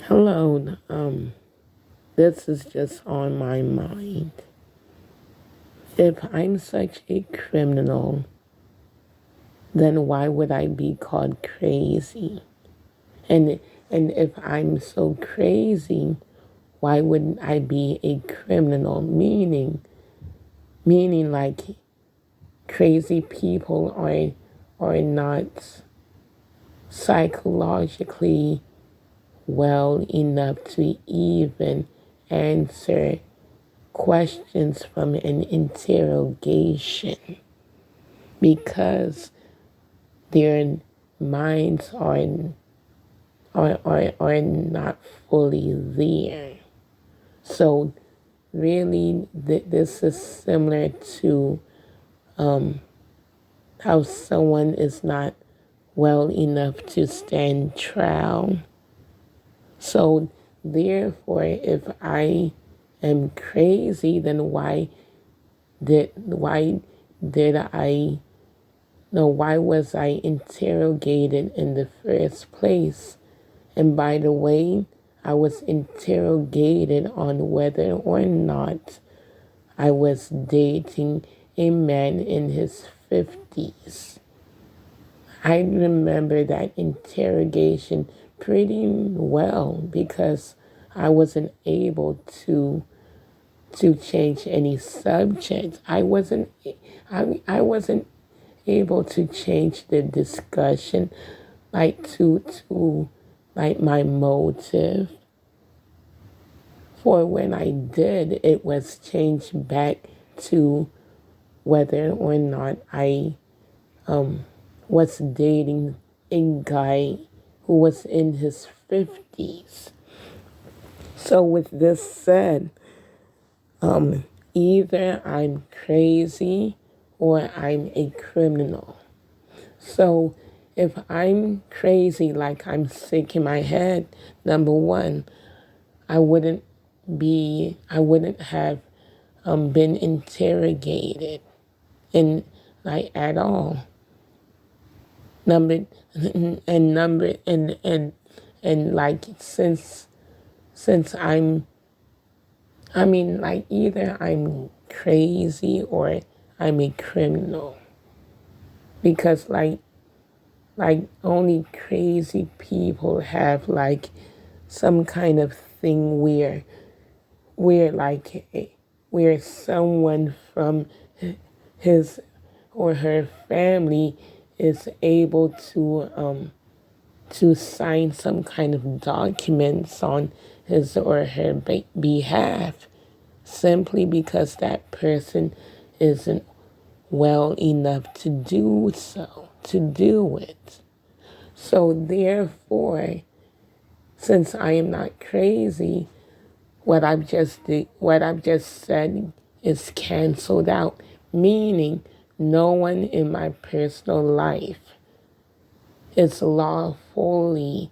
Hello, this is just on my mind. If I'm such a criminal, then why would I be called crazy? And and if I'm so crazy, why wouldn't I be a criminal? Meaning like crazy people are not psychologically well enough to even answer questions from an interrogation because their minds are not fully there. So really, this is similar to how someone is not well enough to stand trial. So therefore, if I am crazy, then why did I no, why was I interrogated in the first place? And by the way, I was interrogated on whether or not I was dating a man in his 50s. I remember that interrogation pretty well because I wasn't able to change any subject. I wasn't able to change the discussion like to like my motive. For when I did, it was changed back to whether or not I was dating a guy who was in his 50s. So with this said, either I'm crazy or I'm a criminal. So if I'm crazy, like I'm sick in my head, number one, I wouldn't have been interrogated in like at all. Number and number and like since I mean like either I'm crazy or I'm a criminal because like only crazy people have like some kind of thing where like where someone from his or her family is able to sign some kind of documents on his or her behalf simply because that person isn't well enough to do so, to do it. So therefore, since I am not crazy, what I've just said is canceled out, meaning no one in my personal life is lawfully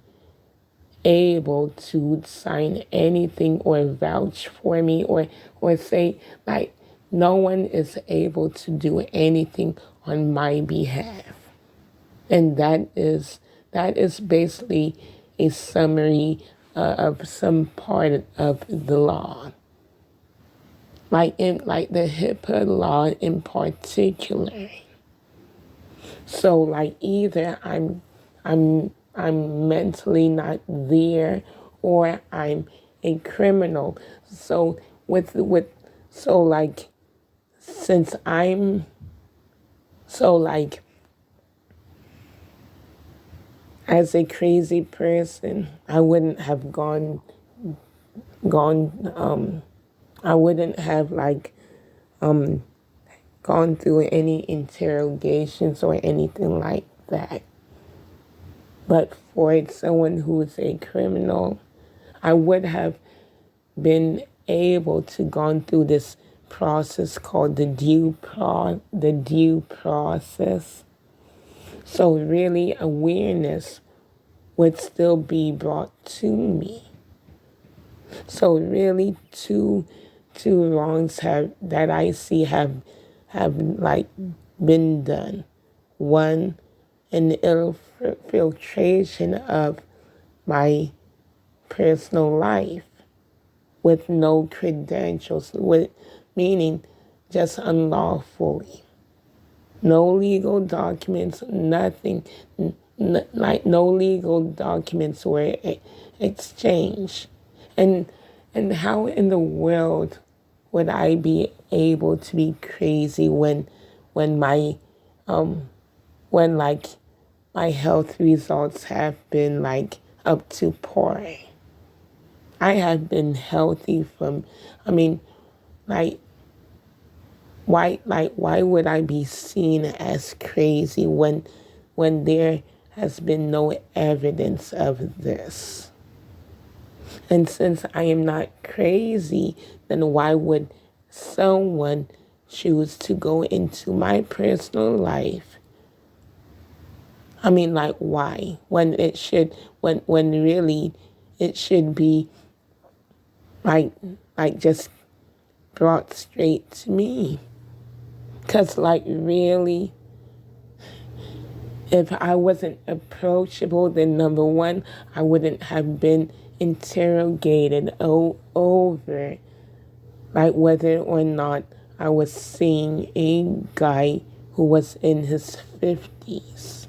able to sign anything or vouch for me or say like no one is able to do anything on my behalf. And that is basically a summary of some part of the law, like the HIPAA law in particular. So like either I'm mentally not there or I'm a criminal. So with so like since I'm so like as a crazy person, I wouldn't have gone I wouldn't have like gone through any interrogations or anything like that. But for someone who's a criminal, I would have been able to gone through this process called the due process. So really awareness would still be brought to me. So really two wrongs have that I see have like been done. One, an infiltration of my personal life with no credentials, meaning just unlawfully. No legal documents, nothing, like no legal documents were exchanged. And how in the world would I be able to be crazy when my when like my health results have been like up to par? I have been healthy from, I mean, like why would I be seen as crazy when there has been no evidence of this? And since I am not crazy, then why would someone choose to go into my personal life? I mean, like, why? When really it should be like just brought straight to me. Because, like, really, if I wasn't approachable, then number one, I wouldn't have been interrogated over, like, whether or not I was seeing a guy who was in his 50s.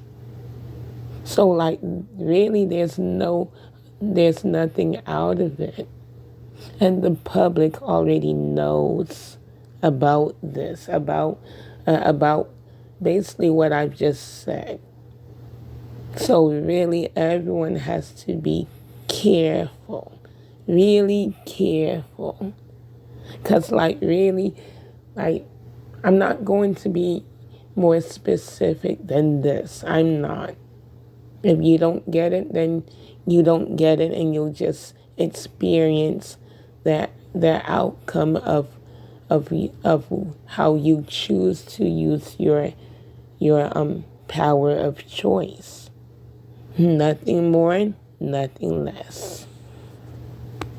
So, like, really, there's nothing out of it. And the public already knows about this, about basically what I've just said. So really, everyone has to be careful, really careful. Because, like, really, like, I'm not going to be more specific than this. I'm not. If you don't get it, then you don't get it, and you'll just experience the outcome of how you choose to use your power of choice. Nothing more, nothing less.